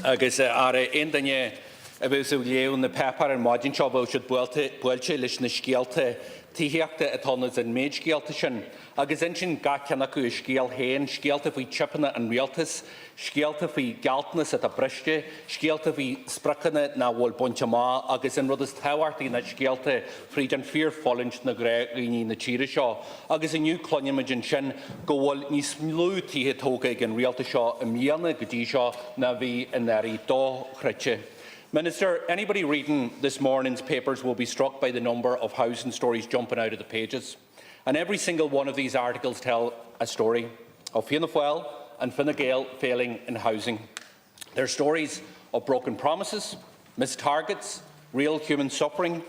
Agus ar ein daine a bheith léú na pepar an maidin seo bhil siad buailte leis na scialta títheachta atánas an méid scialta sin. Agus in sin ga ceannach go scial héin, scialta faoi chippanna an rialtas, scialta faoi galtanas at a briste, scialta faoi sprachanna na bhfuil buinte má, agus in rud is táhairtaí na scialta faoi an fear fallint na gréí na tíre seo. Agus in nniu clonimid in sin go bhfuil níos mlú títhe tóga ag an rialta seo a míana go dtí seo na bhí in éirí dó chruite. Minister, anybody reading this morning's papers will be struck by the number of housing stories jumping out of the pages. And every single one of these articles tell a story of Fianna Fáil and Fine Gael failing in housing. They're stories of broken promises, missed targets, real human suffering,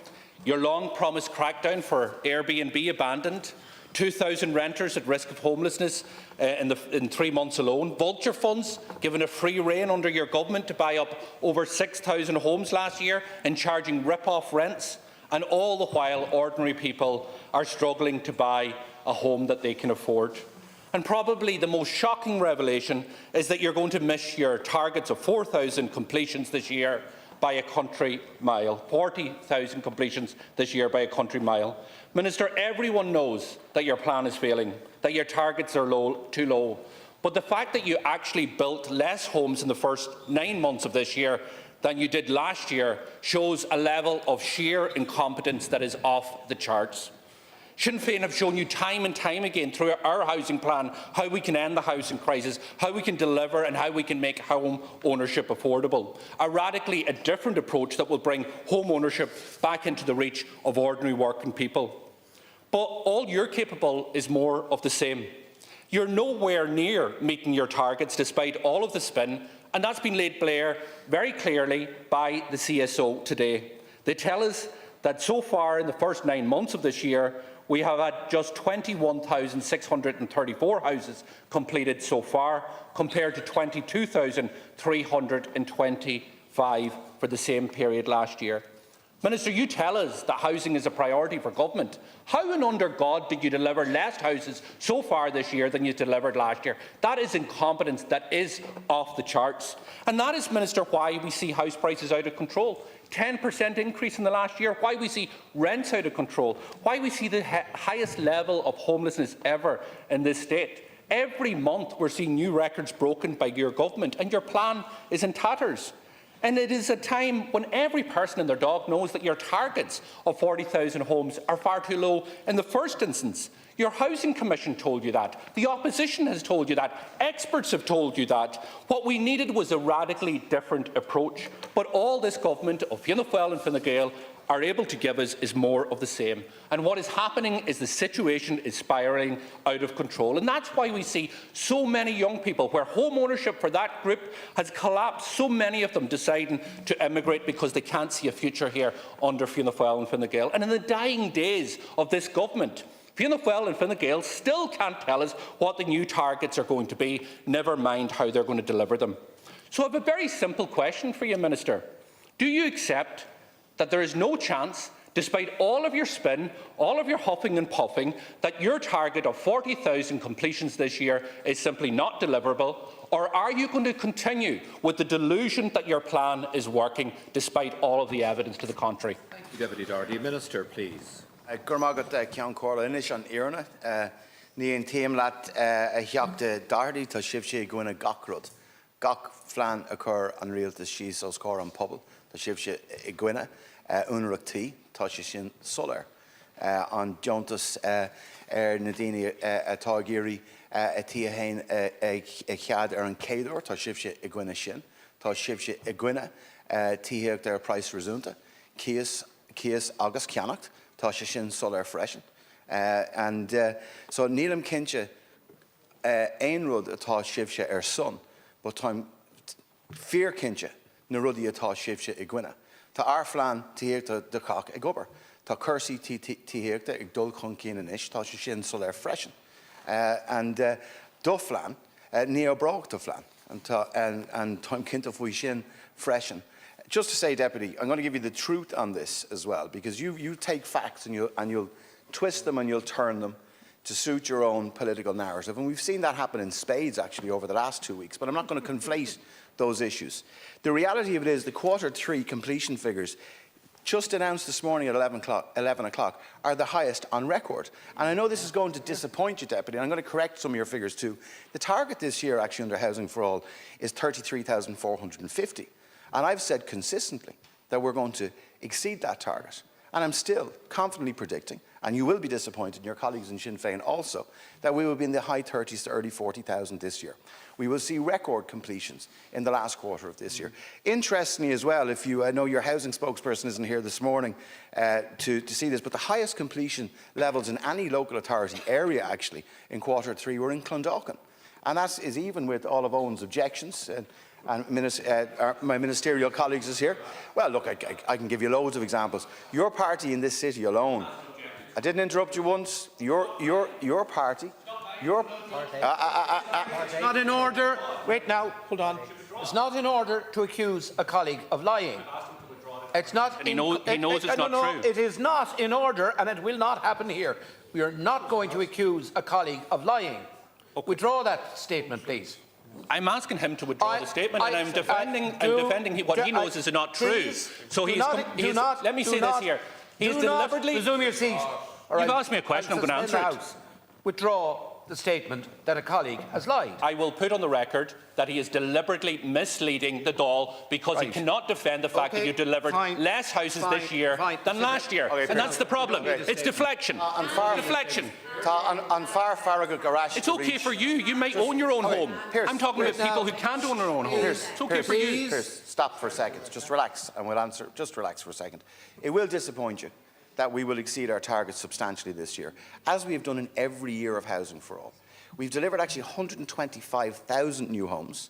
your long-promised crackdown for Airbnb abandoned, 2,000 renters at risk of homelessness in 3 months alone, vulture funds given a free rein under your government to buy up over 6,000 homes last year and charging rip-off rents, and all the while ordinary people are struggling to buy a home that they can afford. And probably the most shocking revelation is that you're going to miss your targets of 4,000 completions this year by a country mile, 40,000 completions this year by a country mile. Minister, everyone knows that your plan is failing, that your targets are too low. But the fact that you actually built less homes in the first 9 months of this year than you did last year shows a level of sheer incompetence that is off the charts. Sinn Féin have shown you time and time again through our housing plan how we can end the housing crisis, how we can deliver and how we can make home ownership affordable. A radically different approach that will bring home ownership back into the reach of ordinary working people. But all you're capable is more of the same. You're nowhere near meeting your targets despite all of the spin, and that's been laid bare very clearly by the CSO today. They tell us that so far in the first 9 months of this year, we have had just 21,634 houses completed so far, compared to 22,325 for the same period last year. Minister, you tell us that housing is a priority for government. How and under God did you deliver less houses so far this year than you delivered last year? That is incompetence that is off the charts. And that is, Minister, why we see house prices out of control. 10% increase in the last year, why we see rents out of control, why we see the highest level of homelessness ever in this state. Every month we're seeing new records broken by your government, and your plan is in tatters. And it is a time when every person and their dog knows that your targets of 40,000 homes are far too low in the first instance. Your Housing Commission told you that. The opposition has told you that. Experts have told you that. What we needed was a radically different approach. But all this government of Fianna Fáil and Fine Gael are able to give us is more of the same. And what is happening is the situation is spiralling out of control. And that's why we see so many young people, where home ownership for that group has collapsed, so many of them deciding to emigrate because they can't see a future here under Fianna Fáil and Fine Gael. And in the dying days of this government, Fianna Fáil and Fine Gael still can't tell us what the new targets are going to be, never mind how they're going to deliver them. So I have a very simple question for you, Minister. Do you accept that there is no chance, despite all of your spin, all of your huffing and puffing, that your target of 40,000 completions this year is simply not deliverable? Or are you going to continue with the delusion that your plan is working, despite all of the evidence to the contrary? Thank you, Deputy Doherty. Minister, please. Gurmagat Ceann Comhairle Inish an Iarna, ní an téim leat a theachta Doherty tá sibh sé gcuine gachrod. Gach phlean a chur an rialtas síos os cór an pobl, tá sibh sé I gcuine únraachtaí tá sé sin solar. An deontas na daoine atá géirí a tí a hain ag chead an céadúir, tá sibh sé I gcuine sin, tá sibh sé I gcuine títheach ar price resúnta, cías agus ceannacht, tá sé sin solar freisin. So nílam cinse ein rud atá sibh sé ar son, but táim fear cinse na rudí atá sibh sé I gcuine. Tá airflean tíhéachta de cach ag obair. Tá cursaí tíhéachta ag dul chun cían inis, tá sé sin solar freisin. Do phlean, ní abrágta phlean, and táim cinnta faoi sin freisin. Just to say, Deputy, I'm going to give you the truth on this as well, because you take facts and you'll twist them and you'll turn them to suit your own political narrative. And we've seen that happen in spades, actually, over the last 2 weeks. But I'm not going to conflate those issues. The reality of it is the Q3 completion figures just announced this morning at 11 o'clock are the highest on record. And I know this is going to disappoint you, Deputy, and I'm going to correct some of your figures too. The target this year, actually, under Housing for All is 33,450. And I've said consistently that we're going to exceed that target. And I'm still confidently predicting, and you will be disappointed, and your colleagues in Sinn Féin also, that we will be in the high 30s to early 40,000 this year. We will see record completions in the last quarter of this year. Interestingly as well, I know your housing spokesperson isn't here this morning to see this, but the highest completion levels in any local authority area actually in Q3 were in Clondalkin. And that is even with all of Owen's objections. My ministerial colleagues is here. Well, look, I can give you loads of examples. Your party in this city alone, I didn't interrupt you once, your party, It's not in order, wait now, hold on. It's not in order to accuse a colleague of lying. It's not. And he knows it's not true. It is not in order, and it will not happen here. We are not going to accuse a colleague of lying. Okay. Withdraw that statement, please. I'm asking him to withdraw the statement, and I'm defending what he knows is not true. So let me say this here. He's deliberately. Resume your seat. You've asked me a question. I'm going to answer it. Withdraw the statement that a colleague has lied. I will put on the record that he is deliberately misleading the Dáil because he cannot defend the fact that you delivered less houses this year than last year. And that's the problem. It's deflection. Deflection. It's okay for you. You might own your own home. I'm talking about people who can't own their own homes. It's okay for you. Stop for a second. Just relax and we'll answer. Just relax for a second. It will disappoint you that we will exceed our targets substantially this year, as we have done in every year of Housing for All. We've delivered actually 125,000 new homes.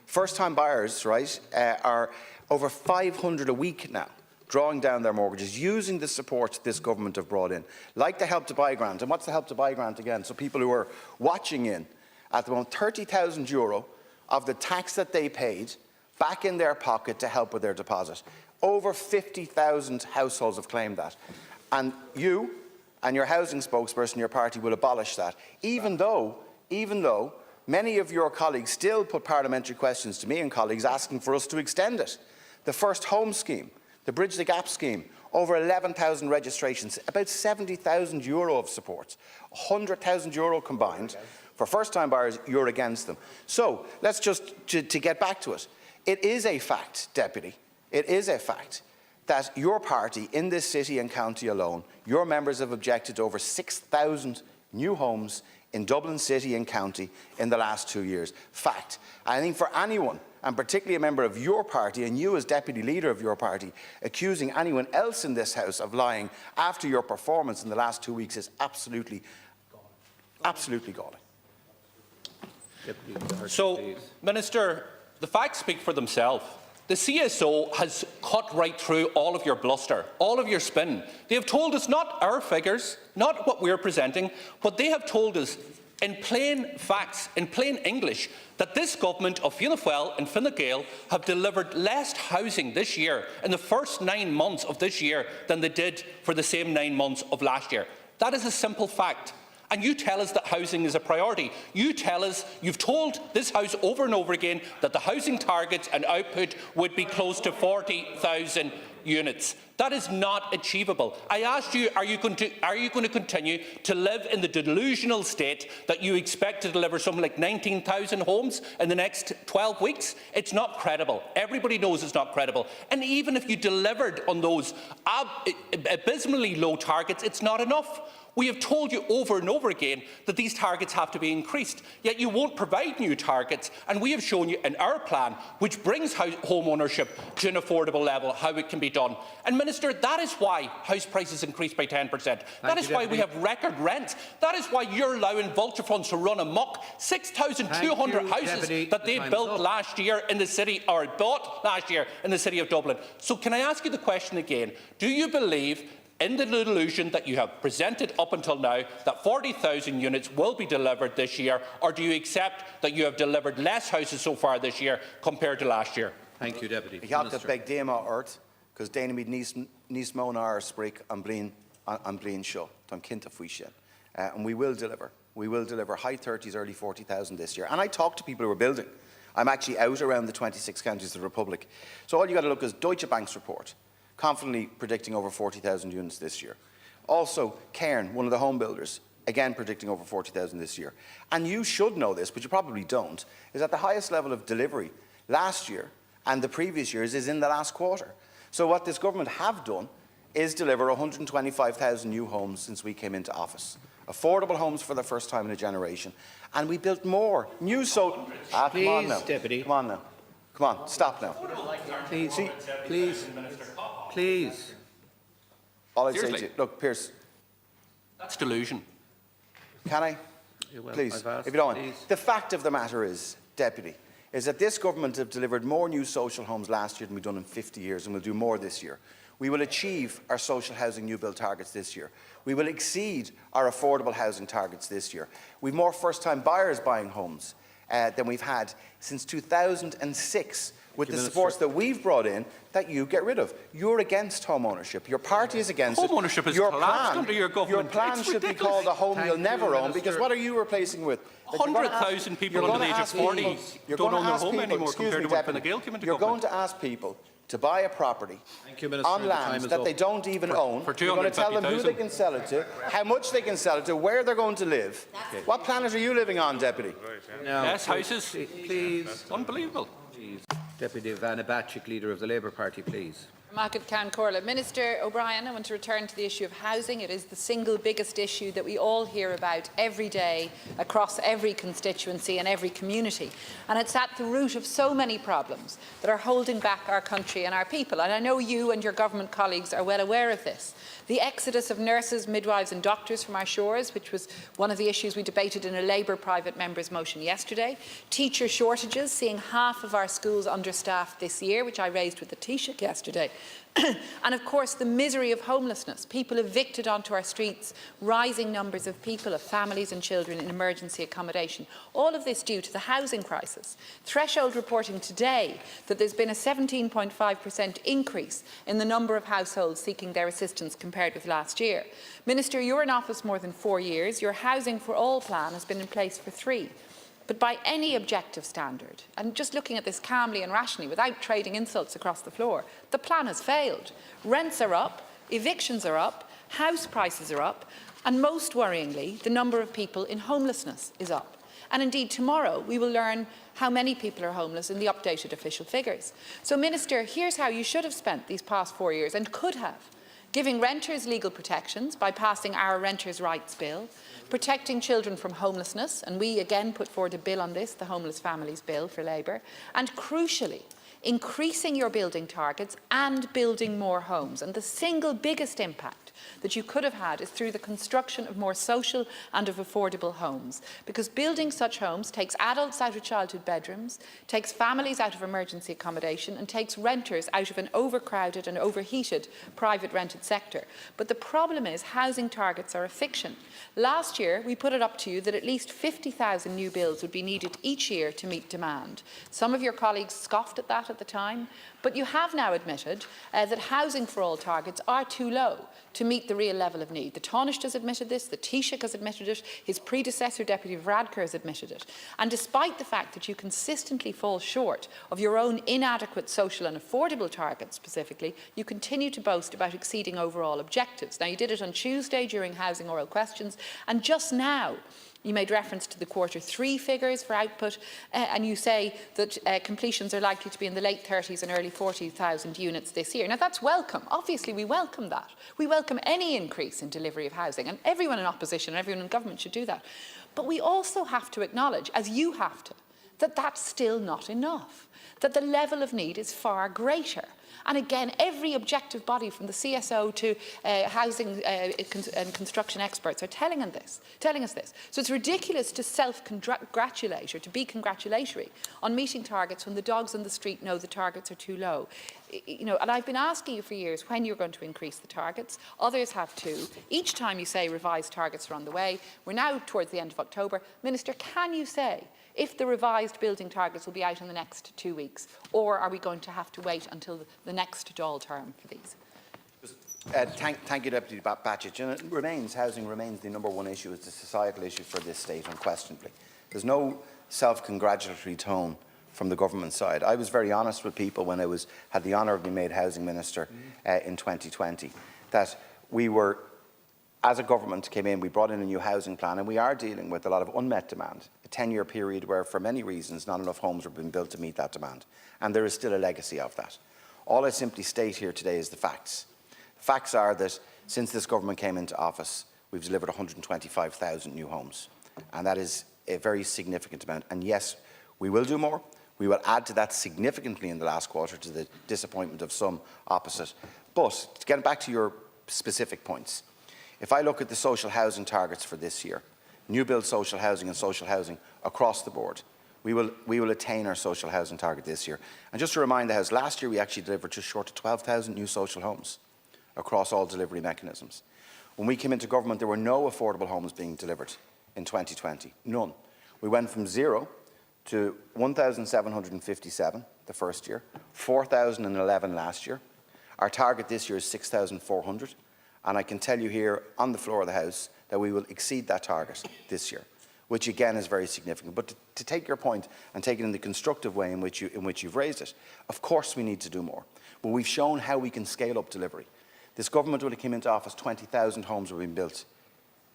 First-time buyers, right, are over 500 a week now, drawing down their mortgages, using the support this government have brought in, like the Help to Buy grant. And what's the Help to Buy grant again? So people who are watching in, at the moment, €30,000 of the tax that they paid back in their pocket to help with their deposit. Over 50,000 households have claimed that. And you and your housing spokesperson, your party, will abolish that, even though many of your colleagues still put parliamentary questions to me and colleagues asking for us to extend it. The First Home Scheme, the Bridge the Gap Scheme, over 11,000 registrations, about €70,000 of support, €100,000 combined. For first-time buyers, you're against them. So let's just, to get back to it, it is a fact, Deputy, it is a fact that your party in this city and county alone, your members have objected to over 6,000 new homes in Dublin City and County in the last 2 years. Fact. I think for anyone, and particularly a member of your party, and you as Deputy Leader of your party, accusing anyone else in this House of lying after your performance in the last 2 weeks is absolutely galling. So, Minister, the facts speak for themselves. The CSO has cut right through all of your bluster, all of your spin. They have told us not our figures, not what we're presenting, but they have told us in plain facts, in plain English, that this government of Fianna Fáil and Fine Gael have delivered less housing this year, in the first 9 months of this year, than they did for the same 9 months of last year. That is a simple fact. And you tell us that housing is a priority. You tell us, you've told this House over and over again that the housing targets and output would be close to 40,000 units. That is not achievable. I asked you, are you going to continue to live in the delusional state that you expect to deliver something like 19,000 homes in the next 12 weeks? It's not credible. Everybody knows it's not credible. And even if you delivered on those abysmally low targets, it's not enough. We have told you over and over again that these targets have to be increased, yet you won't provide new targets, and we have shown you in our plan, which brings home ownership to an affordable level, how it can be done. And Minister, that is why house prices increased by 10%. That is why we have record rents. That is why you're allowing vulture funds to run amok. 6,200 houses that they built last year in the city, or bought last year in the city of Dublin. So can I ask you the question again? Do you believe in the delusion that you have presented up until now that 40,000 units will be delivered this year, or do you accept that you have delivered less houses so far this year compared to last year? Thank you, Deputy Ich habe Minister. das beg Thema ort, because Dana mid nís món ar sprig an blin show. Tom kinta fuishen. and we will deliver. We will deliver high 30s, early 40,000 this year. And I talk to people who are building. I'm actually out around the 26 counties of the Republic. So all you got to look is Deutsche Bank's report, confidently predicting over 40,000 units this year. Also, Cairn, one of the home builders, again predicting over 40,000 this year. And you should know this, but you probably don't, is that the highest level of delivery last year and the previous years is in the last quarter. So what this government have done is deliver 125,000 new homes since we came into office. Affordable homes for the first time in a generation. And we built more new come on now. Deputy. Come on now. Come on, stop now. Please, See, please. all I'd say to Seriously? you, look, Pierce, That's delusion. can I? Well, Please, I've asked, if you don't. please. The fact of the matter is, Deputy, is that this government have delivered more new social homes last year than we've done in 50 years, and we'll do more this year. We will achieve our social housing new build targets this year. We will exceed our affordable housing targets this year. We've more first-time buyers buying homes than we've had since 2006, with the supports that we've brought in that you get rid of. You're against home ownership. Your party is against Home it. ownership has Your collapsed plan- under your government. Your plan It's should be ridiculous. called a home Thank you'll you, never own, Minister. because what are you replacing with? That you're gonna 100,000 ask- people you're under the gonna age of ask people- 40 you're don't gonna own their ask home people- anymore excuse compared me, to when Deputy, Fine Gael came into you're going government. to ask people to buy a property Thank you, Minister. on The time land is that up. they don't even own. For You're going to tell them who they 250,000. can sell it to, how much they can sell it to, where they're going to live. What planet are you living on, Deputy? Now, Yes, houses. please, Unbelievable. Deputy Vanna Bacik, Leader of the Labour Party, please. Market Can Corla. Minister O'Brien, I want to return to the issue of housing. It is the single biggest issue that we all hear about every day across every constituency and every community. And it's at the root of so many problems that are holding back our country and our people. And I know you and your government colleagues are well aware of this. The exodus of nurses, midwives and doctors from our shores, which was one of the issues we debated in a Labour private member's motion yesterday. Teacher shortages, seeing half of our schools understaffed this year, which I raised with the Taoiseach yesterday. And of course the misery of homelessness, people evicted onto our streets, rising numbers of people, of families and children in emergency accommodation. All of this due to the housing crisis. Threshold reporting today that there's been a 17.5% increase in the number of households seeking their assistance compared with last year. Minister, you're in office more than 4 years. Your Housing for All plan has been in place for 3. But by any objective standard, and just looking at this calmly and rationally without trading insults across the floor, the plan has failed. Rents are up, evictions are up, house prices are up, and most worryingly, the number of people in homelessness is up. And indeed, tomorrow we will learn how many people are homeless in the updated official figures. So, Minister, here's how you should have spent these past 4 years and could have. Giving renters legal protections by passing our Renters' Rights Bill, protecting children from homelessness, and we again put forward a bill on this, the Homeless Families Bill for Labour, and crucially, increasing your building targets and building more homes. And the single biggest impact that you could have had is through the construction of more social and of affordable homes. Because building such homes takes adults out of childhood bedrooms, takes families out of emergency accommodation and takes renters out of an overcrowded and overheated private rented sector. But the problem is housing targets are a fiction. Last year we put it up to you that at least 50,000 new builds would be needed each year to meet demand. Some of your colleagues scoffed at that at the time, but you have now admitted that Housing for All targets are too low to meet the real level of need. The Taoiseach has admitted this, the Taoiseach has admitted it, his predecessor, Deputy Varadkar, has admitted it. And despite the fact that you consistently fall short of your own inadequate social and affordable targets specifically, you continue to boast about exceeding overall objectives. Now, you did it on Tuesday during Housing Oral Questions, and just now, you made reference to the Q3 figures for output, and you say that completions are likely to be in the late 30s and early 40,000 units this year. Now, that's welcome. Obviously, we welcome that. We welcome any increase in delivery of housing, and everyone in opposition and everyone in government should do that. But we also have to acknowledge, as you have to, that that's still not enough, that the level of need is far greater. And again, every objective body from the CSO to housing and construction experts are telling us this. So it's ridiculous to self-congratulate or to be congratulatory on meeting targets when the dogs on the street know the targets are too low. You know, and I've been asking you for years when you're going to increase the targets. Others have too. Each time you say revised targets are on the way. We're now towards the end of October. Minister, can you say if the revised building targets will be out in the next 2 weeks, or are we going to have to wait until the next Dáil term for these? Thank you, Deputy Batchett. And housing remains the #1 issue. It's a societal issue for this state, unquestionably. There's no self-congratulatory tone from the government side. I was very honest with people when I had the honour of being made Housing Minister in 2020, that we were, as a government came in, we brought in a new housing plan, and we are dealing with a lot of unmet demand, a 10-year period where, for many reasons, not enough homes were being built to meet that demand. And there is still a legacy of that. All I simply state here today is the facts. The facts are that since this government came into office, we've delivered 125,000 new homes. And that is a very significant amount. And yes, we will do more. We will add to that significantly in the last quarter, to the disappointment of some opposite. But to get back to your specific points, if I look at the social housing targets for this year, new build social housing and social housing across the board, we will attain our social housing target this year. And just to remind the House, last year we actually delivered just short of 12,000 new social homes across all delivery mechanisms. When we came into government, there were no affordable homes being delivered in 2020, none. We went from 0 to 1,757 the first year, 4,011 last year. Our target this year is 6,400, and I can tell you here on the floor of the House that we will exceed that target this year, which again is very significant. But to take your point and take it in the constructive way in which you've raised it, of course we need to do more. But we've shown how we can scale up delivery. This government, when it came into office, 20,000 homes were being built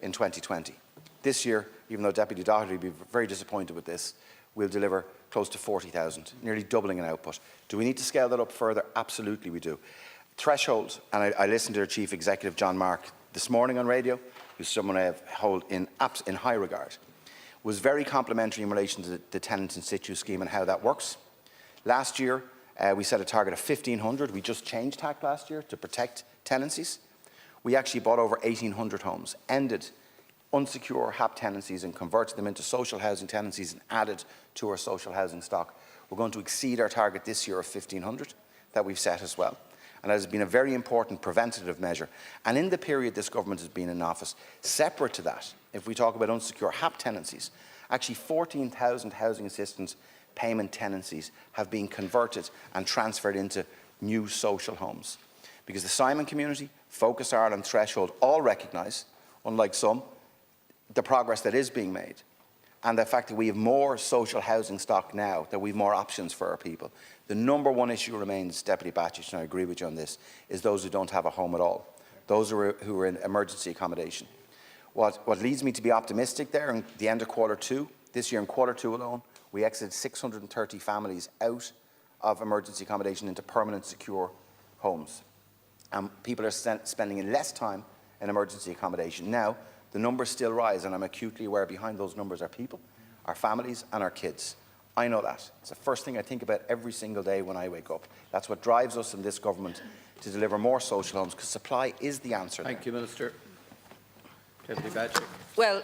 in 2020. This year, even though Deputy Doherty will be very disappointed with this, we'll deliver close to 40,000, nearly doubling in output. Do we need to scale that up further? Absolutely we do. Threshold, and I listened to our Chief Executive, John Mark, this morning on radio, who's someone I hold in high regard, was very complimentary in relation to the tenant in situ scheme and how that works. Last year, we set a target of 1,500. We just changed tack last year to protect tenancies. We actually bought over 1,800 homes, ended unsecure HAP tenancies and converted them into social housing tenancies and added to our social housing stock. We're going to exceed our target this year of 1,500 that we've set as well. And that has been a very important preventative measure. And in the period this government has been in office, separate to that, if we talk about unsecure HAP tenancies, actually 14,000 housing assistance payment tenancies have been converted and transferred into new social homes. Because the Simon community, Focus Ireland, Threshold all recognise, unlike some, the progress that is being made, and the fact that we have more social housing stock now, that we have more options for our people. The #1 issue remains, Deputy Batchett, and I agree with you on this, is those who don't have a home at all, those who are in emergency accommodation. What leads me to be optimistic there, in the end of Q2, this year in Q2 alone, we exited 630 families out of emergency accommodation into permanent secure homes. And people are spending less time in emergency accommodation. Now, the numbers still rise, and I'm acutely aware behind those numbers are people, our families and our kids. I know that. It's the first thing I think about every single day when I wake up. That's what drives us in this government to deliver more social homes, because supply is the answer. Thank you, Minister. Deputy Batchett. Well,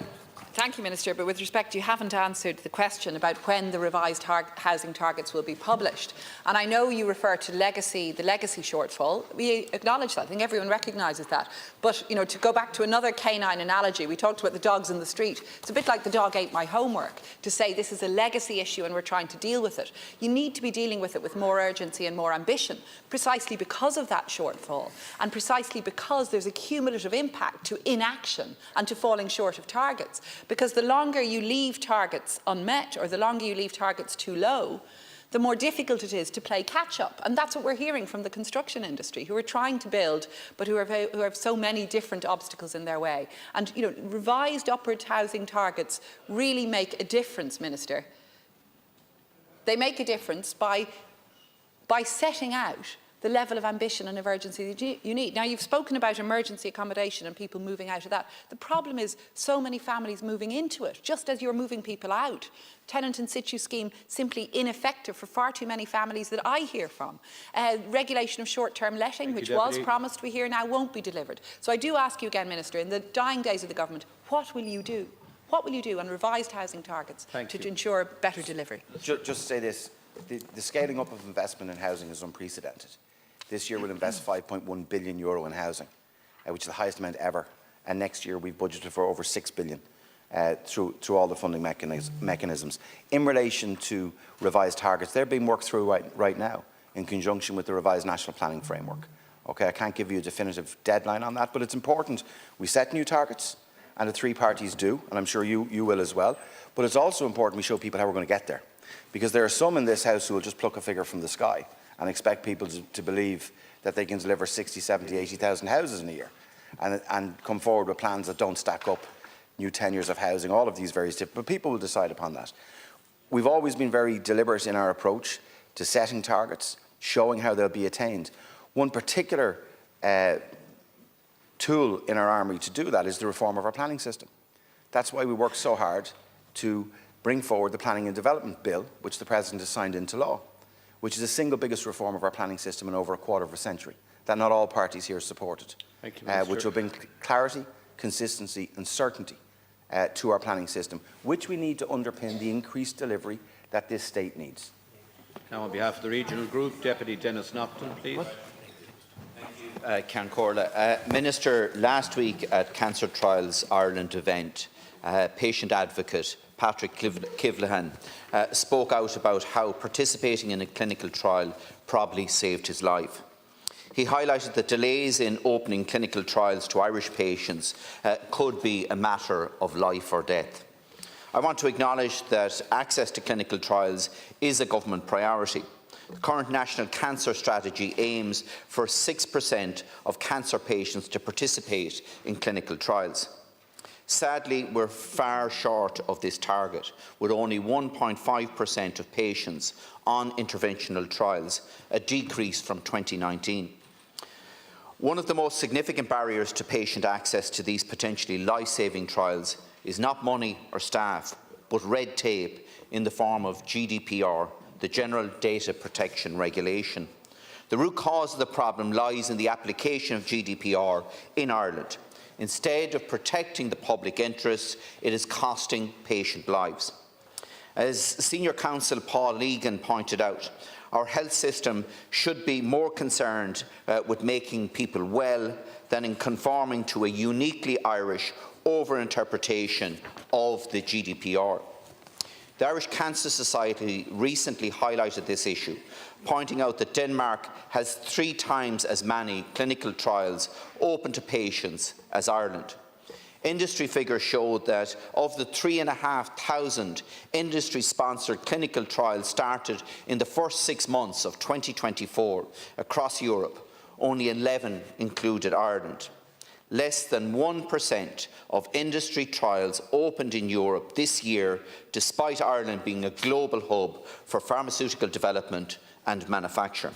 thank you, Minister, but with respect, you haven't answered the question about when the revised housing targets will be published. And I know you refer to the legacy shortfall. We acknowledge that. I think everyone recognises that. But, you know, to go back to another canine analogy, we talked about the dogs in the street. It's a bit like the dog ate my homework, to say this is a legacy issue and we're trying to deal with it. You need to be dealing with it with more urgency and more ambition, precisely because of that shortfall, and precisely because there's a cumulative impact to inaction and to falling short of targets. Because the longer you leave targets unmet, or the longer you leave targets too low, the more difficult it is to play catch-up. And that's what we're hearing from the construction industry, who are trying to build, but who have so many different obstacles in their way. And, you know, revised upward housing targets really make a difference, Minister. They make a difference by setting out the level of ambition and of urgency that you need. Now, you've spoken about emergency accommodation and people moving out of that. The problem is so many families moving into it, just as you're moving people out. Tenant in situ scheme simply ineffective for far too many families that I hear from. Regulation of short-term letting, which was promised, we hear now won't be delivered. So I do ask you again, Minister, in the dying days of the government, what will you do? What will you do on revised housing targets to ensure better delivery? Just to say this, the scaling up of investment in housing is unprecedented. This year we'll invest €5.1 billion in housing, which is the highest amount ever. And next year we've budgeted for over €6 billion through all the funding mechanisms. In relation to revised targets, they're being worked through right now in conjunction with the revised national planning framework. Okay, I can't give you a definitive deadline on that, but it's important we set new targets, and the three parties do, and I'm sure you will as well. But it's also important we show people how we're going to get there, because there are some in this House who will just pluck a figure from the sky and expect people to believe that they can deliver 60, 70, 80,000 houses in a year, and come forward with plans that don't stack up, new tenures of housing, all of these various different, but people will decide upon that. We've always been very deliberate in our approach to setting targets, showing how they'll be attained. One particular tool in our armoury to do that is the reform of our planning system. That's why we work so hard to bring forward the Planning and Development Bill, which the President has signed into law, which is the single biggest reform of our planning system in over a quarter of a century, that not all parties here supported, which will bring clarity, consistency and certainty to our planning system, which we need to underpin the increased delivery that this state needs. Now, on behalf of the regional group, Deputy Dennis Naughton, please. Ceann Comhairle. Minister, last week at Cancer Trials Ireland event, patient advocate Patrick Kivlahan spoke out about how participating in a clinical trial probably saved his life. He highlighted that delays in opening clinical trials to Irish patients could be a matter of life or death. I want to acknowledge that access to clinical trials is a government priority. The current National Cancer Strategy aims for 6% of cancer patients to participate in clinical trials. Sadly, we're far short of this target, with only 1.5% of patients on interventional trials, a decrease from 2019. One of the most significant barriers to patient access to these potentially life-saving trials is not money or staff, but red tape in the form of GDPR, the General Data Protection Regulation. The root cause of the problem lies in the application of GDPR in Ireland. Instead of protecting the public interest, it is costing patient lives. As Senior Counsel Paul Legan pointed out, our health system should be more concerned with making people well than in conforming to a uniquely Irish overinterpretation of the GDPR. The Irish Cancer Society recently highlighted this issue, pointing out that Denmark has 3 times as many clinical trials open to patients as Ireland. Industry figures showed that of the 3,500 industry-sponsored clinical trials started in the first 6 months of 2024 across Europe, only 11 included Ireland. Less than 1% of industry trials opened in Europe this year, despite Ireland being a global hub for pharmaceutical development and manufacture.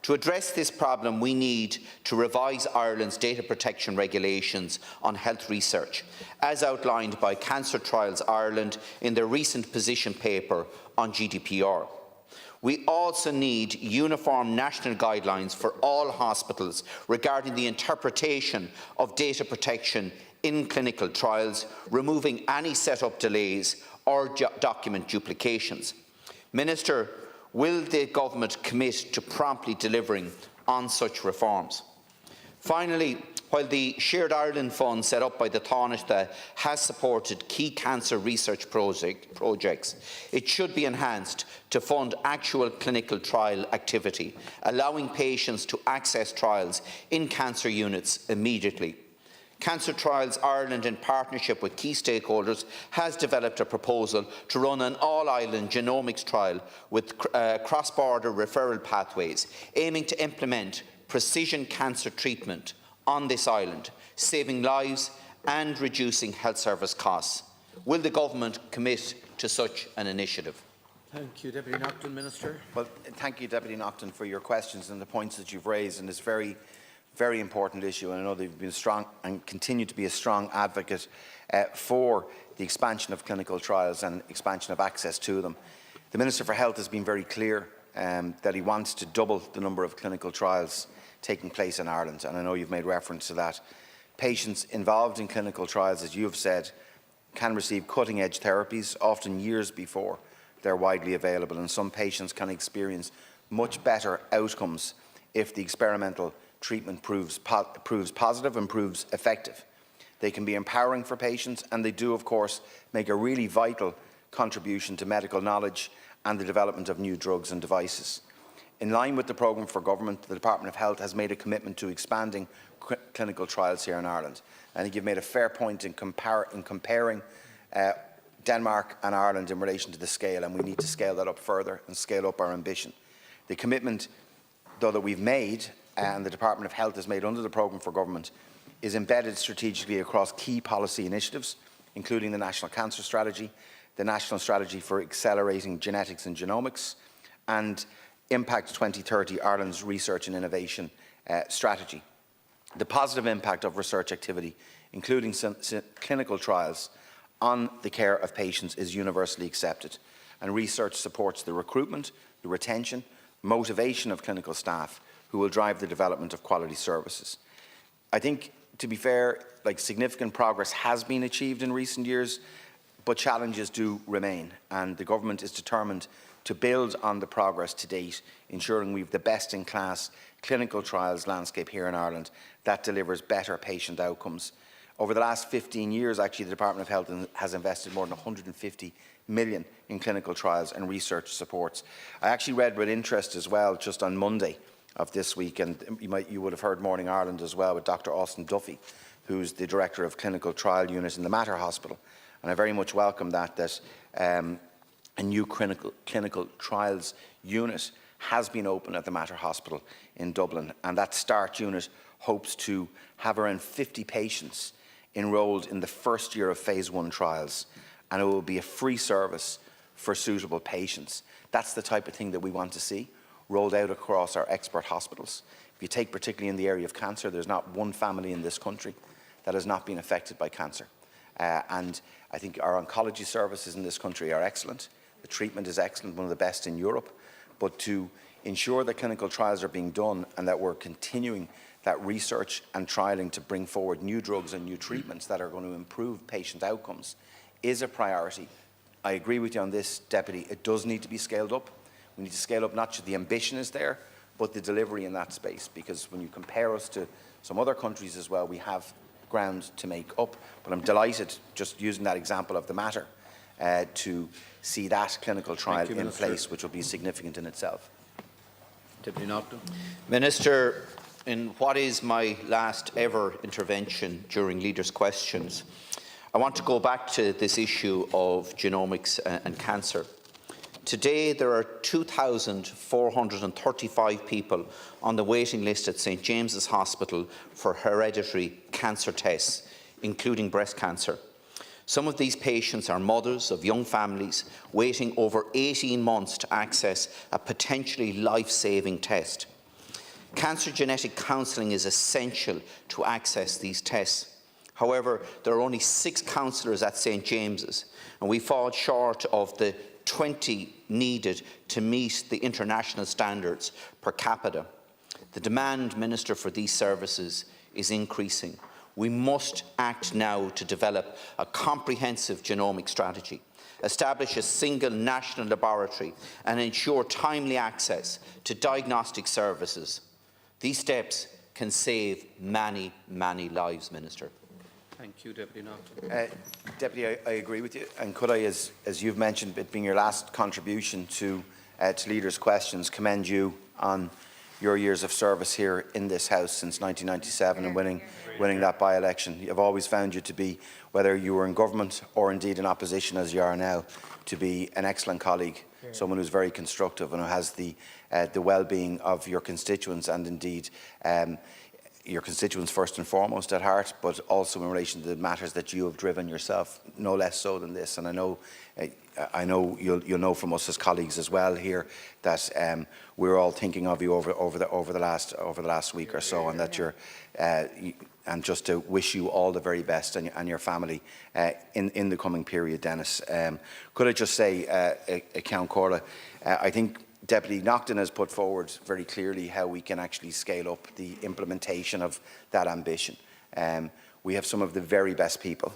To address this problem, we need to revise Ireland's data protection regulations on health research, as outlined by Cancer Trials Ireland in their recent position paper on GDPR. We also need uniform national guidelines for all hospitals regarding the interpretation of data protection in clinical trials, removing any set-up delays or document duplications. Minister, will the government commit to promptly delivering on such reforms? Finally, while the Shared Ireland Fund set up by the Taoiseach has supported key cancer research projects, it should be enhanced to fund actual clinical trial activity, allowing patients to access trials in cancer units immediately. Cancer Trials Ireland, in partnership with key stakeholders, has developed a proposal to run an all-island genomics trial with cross-border referral pathways, aiming to implement precision cancer treatment on this island, saving lives and reducing health service costs. Will the government commit to such an initiative? Thank you, Deputy Naughton. Minister. Well, thank you, Deputy Naughton, for your questions and the points that you've raised in this very important issue. And I know that you've been strong and continue to be a strong advocate for the expansion of clinical trials and expansion of access to them. The Minister for Health has been very clear that he wants to double the number of clinical trials taking place in Ireland, and I know you've made reference to that. Patients involved in clinical trials, as you have said, can receive cutting-edge therapies, often years before they're widely available, and some patients can experience much better outcomes if the experimental treatment proves positive and proves effective. They can be empowering for patients, and they do, of course, make a really vital contribution to medical knowledge and the development of new drugs and devices. In line with the programme for government, the Department of Health has made a commitment to expanding clinical trials here in Ireland. I think you've made a fair point in comparing Denmark and Ireland in relation to the scale, and we need to scale that up further and scale up our ambition. The commitment, though, that we've made and the Department of Health has made under the programme for government is embedded strategically across key policy initiatives, including the National Cancer Strategy, the National Strategy for Accelerating Genetics and Genomics, and Impact 2030, Ireland's Research and Innovation Strategy. The positive impact of research activity, including clinical trials, on the care of patients is universally accepted, and research supports the recruitment, the retention, motivation of clinical staff who will drive the development of quality services. I think, to be fair, significant progress has been achieved in recent years, but challenges do remain, and the government is determined to build on the progress to date, ensuring we have the best-in-class clinical trials landscape here in Ireland that delivers better patient outcomes. Over the last 15 years, actually, the Department of Health has invested more than 150 million in clinical trials and research supports. I actually read with interest as well, just on Monday of this week, and you would have heard Morning Ireland as well, with Dr. Austin Duffy, who's the Director of Clinical Trial Unit in the Mater Hospital. And I very much welcome that a new clinical trials unit has been opened at the Mater Hospital in Dublin, and that START unit hopes to have around 50 patients enrolled in the first year of phase 1 trials, and it will be a free service for suitable patients. That's the type of thing that we want to see rolled out across our expert hospitals. If you take particularly in the area of cancer, there's not one family in this country that has not been affected by cancer. And I think our oncology services in this country are excellent. The treatment is excellent, one of the best in Europe. But to ensure that clinical trials are being done and that we're continuing that research and trialling to bring forward new drugs and new treatments that are going to improve patient outcomes is a priority. I agree with you on this, Deputy. It does need to be scaled up. We need to scale up not just the ambition is there, but the delivery in that space. Because when you compare us to some other countries as well, we have ground to make up. But I'm delighted, just using that example of the Mater, to see that clinical trial in place, which will be significant in itself. Deputy Naughton. Minister, in what is my last ever intervention during Leaders' Questions, I want to go back to this issue of genomics and cancer. Today, there are 2,435 people on the waiting list at St James's Hospital for hereditary cancer tests, including breast cancer. Some of these patients are mothers of young families waiting over 18 months to access a potentially life-saving test. Cancer genetic counselling is essential to access these tests. However, there are only 6 counsellors at St James's, and we fall short of the 20 needed to meet the international standards per capita. The demand, Minister, for these services is increasing. We must act now to develop a comprehensive genomic strategy, establish a single national laboratory, and ensure timely access to diagnostic services. These steps can save many, many lives, Minister. Thank you, Deputy Naughton. Deputy, I agree with you. And could I, as you've mentioned, it being your last contribution to Leaders' Questions, commend you on your years of service here in this House since 1997 and winning that by-election. I've always found you to be, whether you were in government or indeed in opposition as you are now, to be an excellent colleague, someone who's very constructive and who has the well-being of your constituents and indeed your constituents first and foremost at heart, but also in relation to the matters that you have driven yourself, no less so than this. And I know you'll know from us as colleagues as well here that we're all thinking of you over the last week or so, and that you're and just to wish you all the very best and your family in the coming period, Dennis. Could I just say, Count Corla, I think Deputy Naughton has put forward very clearly how we can actually scale up the implementation of that ambition. We have some of the very best people,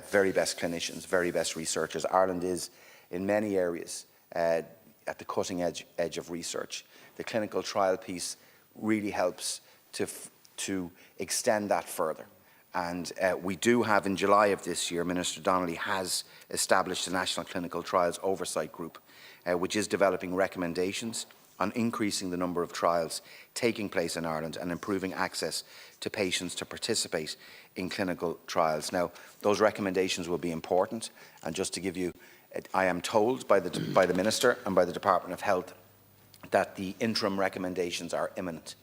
very best clinicians, very best researchers. Ireland is, in many areas, at the cutting edge of research. The clinical trial piece really helps to extend that further. And we do have, in July of this year, Minister Donnelly has established a National Clinical Trials Oversight Group, which is developing recommendations on increasing the number of trials taking place in Ireland and improving access to patients to participate in clinical trials. Now, those recommendations will be important, and just to give you, I am told by the Minister and by the Department of Health that the interim recommendations are imminent,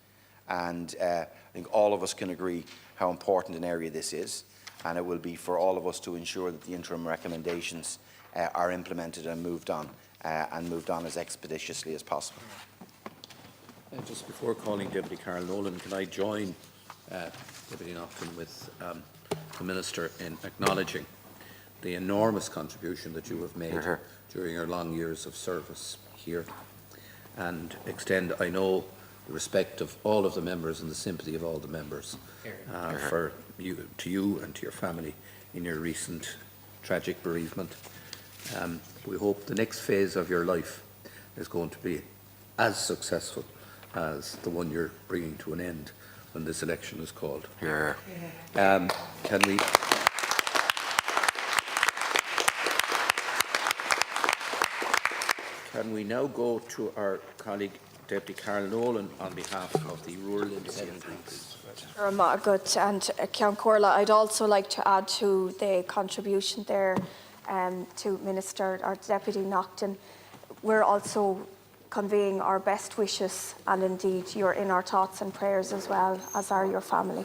and I think all of us can agree how important an area this is, and it will be for all of us to ensure that the interim recommendations are implemented and moved on as expeditiously as possible. Just before calling Deputy Carol Nolan, can I join Deputy Naughton with the Minister in acknowledging the enormous contribution that you have made during your long years of service here, and extend, I know, the respect of all of the members and the sympathy of all the members to you and to your family in your recent tragic bereavement. We hope the next phase of your life is going to be as successful as the one you're bringing to an end when this election is called. Can we now go to our colleague Deputy Carol Nolan on behalf of the Rural Independent Groups? Good. And Ceann Comhairle, I'd also like to add to the contribution there to Minister or Deputy Naughton. We're also conveying our best wishes, and indeed you're in our thoughts and prayers as well, as are your family.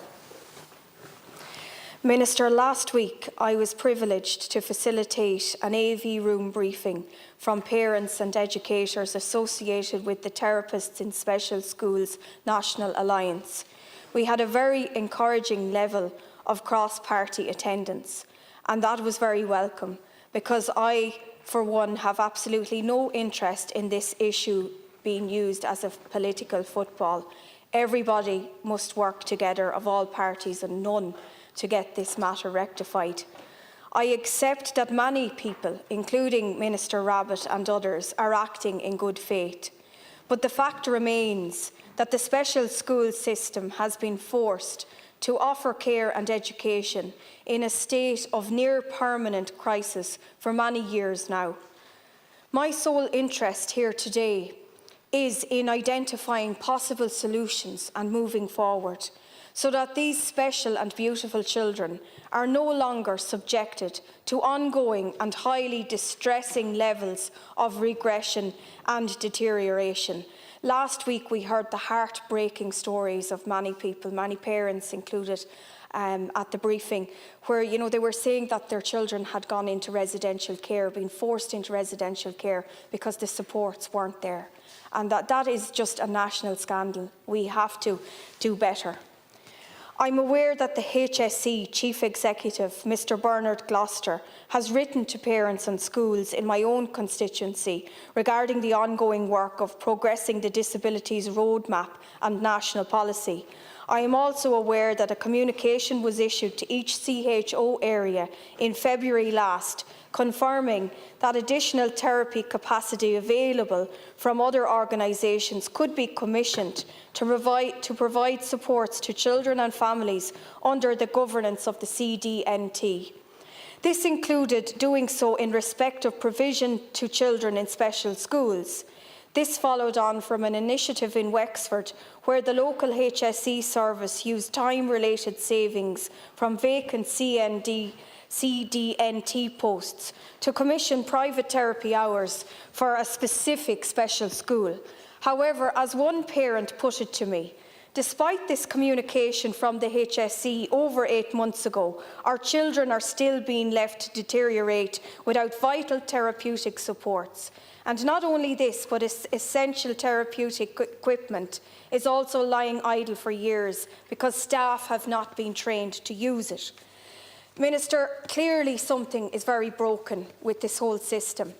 Minister, last week I was privileged to facilitate an AV room briefing from parents and educators associated with the Therapists in Special Schools National Alliance. We had a very encouraging level of cross-party attendance, and that was very welcome, because I, for one, have absolutely no interest in this issue being used as a political football. Everybody must work together, of all parties and none, to get this matter rectified. I accept that many people, including Minister Rabbitte and others, are acting in good faith. But the fact remains that the special school system has been forced to offer care and education in a state of near-permanent crisis for many years now. My sole interest here today is in identifying possible solutions and moving forward, so that these special and beautiful children are no longer subjected to ongoing and highly distressing levels of regression and deterioration. Last week we heard the heartbreaking stories of many people, many parents included, at the briefing, where they were saying that their children had gone into residential care, been forced into residential care because the supports weren't there. And that is just a national scandal. We have to do better. I'm aware that the HSE Chief Executive, Mr Bernard Gloucester, has written to parents and schools in my own constituency regarding the ongoing work of progressing the Disabilities Roadmap and national policy. I am also aware that a communication was issued to each CHO area in February last, confirming that additional therapy capacity available from other organisations could be commissioned to provide supports to children and families under the governance of the CDNT. This included doing so in respect of provision to children in special schools. This followed on from an initiative in Wexford where the local HSE service used time-related savings from vacant CDNT posts to commission private therapy hours for a specific special school. However, as one parent put it to me, despite this communication from the HSE over 8 months ago, our children are still being left to deteriorate without vital therapeutic supports. And not only this, but essential therapeutic equipment is also lying idle for years because staff have not been trained to use it. Minister, clearly something is very broken with this whole system.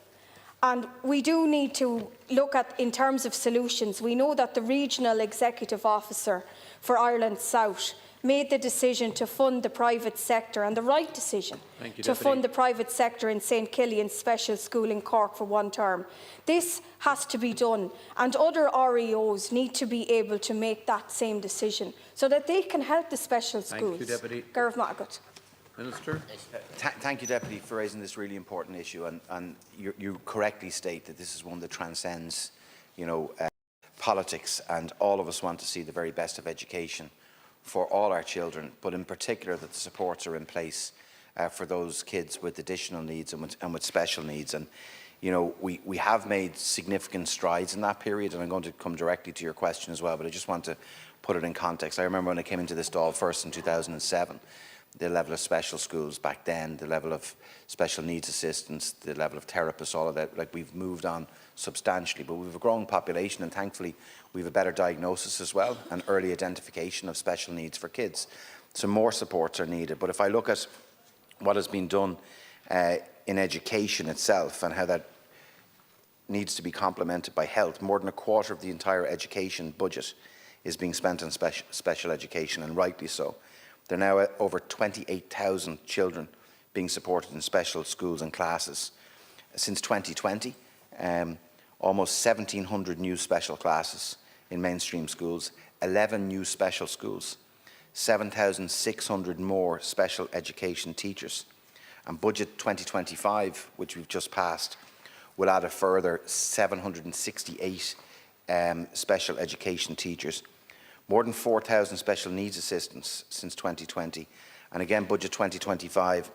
And we do need to look at, in terms of solutions, we know that the Regional Executive Officer for Ireland South made the decision to fund the private sector, and the right decision, to fund the private sector in St Killian's Special School in Cork for one term. This has to be done, and other REOs need to be able to make that same decision so that they can help the special schools. Thank you, Deputy. Gareth Margaret. Minister. Thank you, Deputy, for raising this really important issue, and you correctly state that this is one that transcends, politics, and all of us want to see the very best of education for all our children, but in particular that the supports are in place for those kids with additional needs and with special needs. And you know, we have made significant strides in that period, and I'm going to come directly to your question as well, but I just want to put it in context. I remember when I came into this Dáil first in 2007, the level of special schools back then, the level of special needs assistants, the level of therapists, all of that, like, we've moved on substantially, but we have a growing population, and thankfully we have a better diagnosis as well and early identification of special needs for kids. So more supports are needed. But if I look at what has been done in education itself and how that needs to be complemented by health, more than a quarter of the entire education budget is being spent on special education, and rightly so. There are now over 28,000 children being supported in special schools and classes. Since 2020, almost 1,700 new special classes in mainstream schools, 11 new special schools, 7,600 more special education teachers. And Budget 2025, which we've just passed, will add a further 768 special education teachers, more than 4,000 special needs assistants since 2020. And again, Budget 2025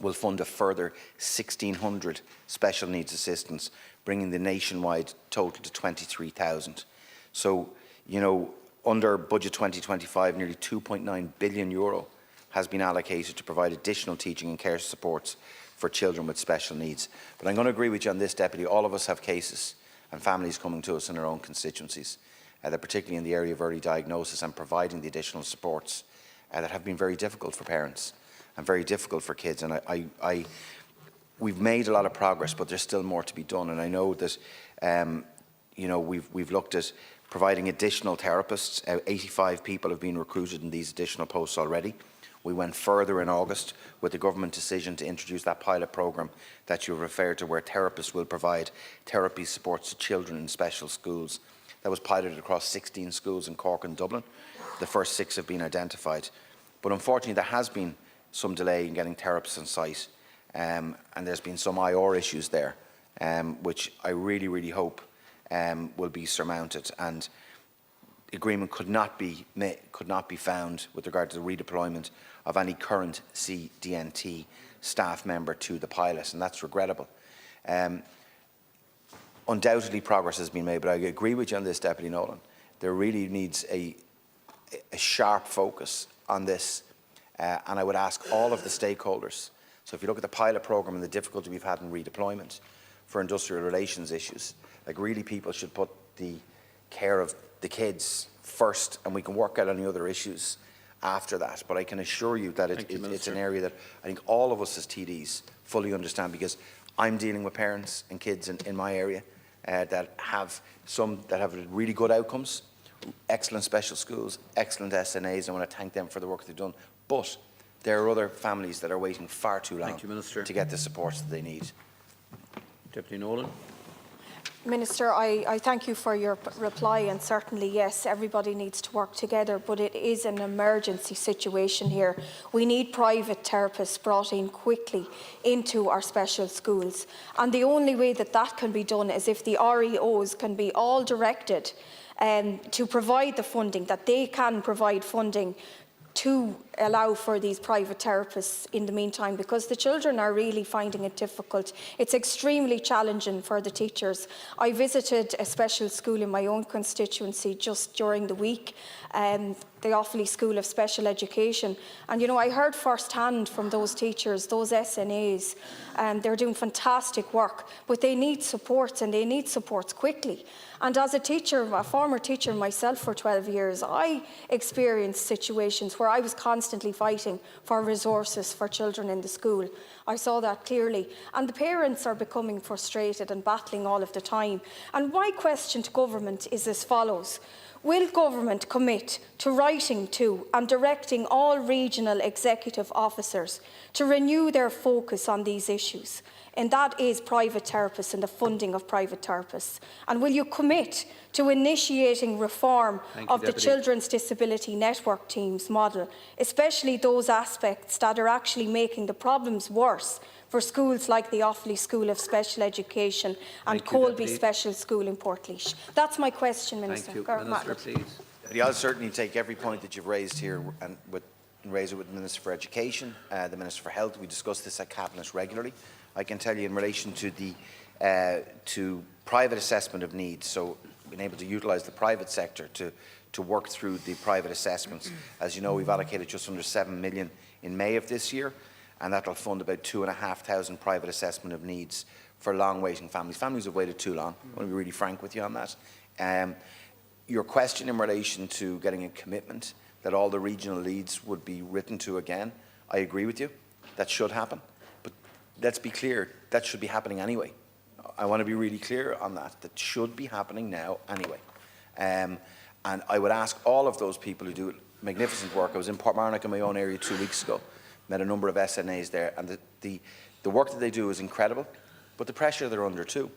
will fund a further 1,600 special needs assistants, bringing the nationwide total to 23,000. So, you know, under Budget 2025, nearly €2.9 billion has been allocated to provide additional teaching and care supports for children with special needs. But I'm going to agree with you on this, Deputy. All of us have cases and families coming to us in our own constituencies, that particularly in the area of early diagnosis and providing the additional supports that have been very difficult for parents and very difficult for kids. And we've made a lot of progress, but there's still more to be done. And I know that you know, we've looked at providing additional therapists. 85 people have been recruited in these additional posts already. We went further in August with the government decision to introduce that pilot programme that you referred to, where therapists will provide therapy supports to children in special schools. That was piloted across 16 schools in Cork and Dublin. The first 6 have been identified. But unfortunately, there has been some delay in getting therapists on site, and there's been some IR issues there, which I really, really hope will be surmounted. And agreement could not be found with regard to the redeployment of any current CDNT staff member to the pilot, and that's regrettable. Undoubtedly progress has been made, but I agree with you on this, Deputy Nolan. There really needs a sharp focus on this, and I would ask all of the stakeholders. So if you look at the pilot programme and the difficulty we've had in redeployment for industrial relations issues, like, really people should put the care of the kids first, and we can work out any other issues after that. But I can assure you that it's an area that I think all of us as TDs fully understand, because I'm dealing with parents and kids in my area that have really good outcomes, excellent special schools, excellent SNAs. I want to thank them for the work they've done. But there are other families that are waiting far too long to get the support that they need. Deputy Nolan. Minister, I thank you for your reply, and certainly, yes, everybody needs to work together, but it is an emergency situation here. We need private therapists brought in quickly into our special schools, and the only way that that can be done is if the REOs can be all directed to provide the funding, that they can provide funding to allow for these private therapists in the meantime, because the children are really finding it difficult. It's extremely challenging for the teachers. I visited a special school in my own constituency just during the week, the Offaly School of Special Education, and you know, I heard firsthand from those teachers, those SNAs, they're doing fantastic work, but they need supports, and they need supports quickly. And as a teacher, a former teacher myself for 12 years, I experienced situations where I was constantly fighting for resources for children in the school. I saw that clearly. And the parents are becoming frustrated and battling all of the time. And my question to government is as follows. Will government commit to writing to and directing all regional executive officers to renew their focus on these issues? And that is private therapists and the funding of private therapists. And will you commit to initiating reform of the Children's Disability Network teams model, especially those aspects that are actually making the problems worse for schools like the Offaly School of Special Education and Thank you, Colby Deputy. Special School in Portlaoise. That's my question, Minister. Thank you. Garth Minister, Matlett. please. I'll certainly take every point that you've raised here and raise it with the Minister for Education, the Minister for Health. We discuss this at Cabinet regularly. I can tell you in relation to the to private assessment of needs, so being able to utilise the private sector to work through the private assessments. As you know, we've allocated just under 7 million in May of this year, and that will fund about 2,500 private assessment of needs for long-waiting families. Families have waited too long. I want to be really frank with you on that. Your question in relation to getting a commitment that all the regional leads would be written to again, I agree with you. That should happen. But let's be clear, that should be happening anyway. I want to be really clear on that. That should be happening now anyway. And I would ask all of those people who do magnificent work. I was in Portmarnock in my own area 2 weeks ago, met a number of SNAs there, and the work that they do is incredible, but the pressure they're under too.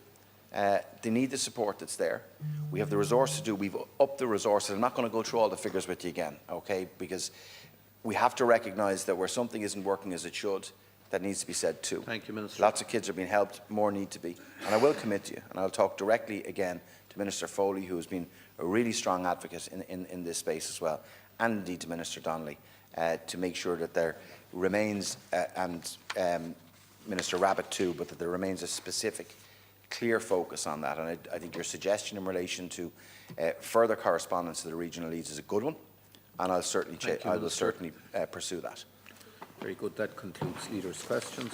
They need the support that's there. We have the resource to do. We've upped the resources. I'm not going to go through all the figures with you again, okay? Because we have to recognise that where something isn't working as it should, that needs to be said too. Thank you, Minister. Lots of kids are being helped. More need to be. And I will commit to you, and I'll talk directly again to Minister Foley, who has been a really strong advocate in this space as well, and indeed to Minister Donnelly, to make sure that there remains, and Minister Rabbit too, but that there remains a specific, clear focus on that. And I think your suggestion in relation to further correspondence to the regional leads is a good one, and I will certainly pursue that. Very good. That concludes Leaders' questions.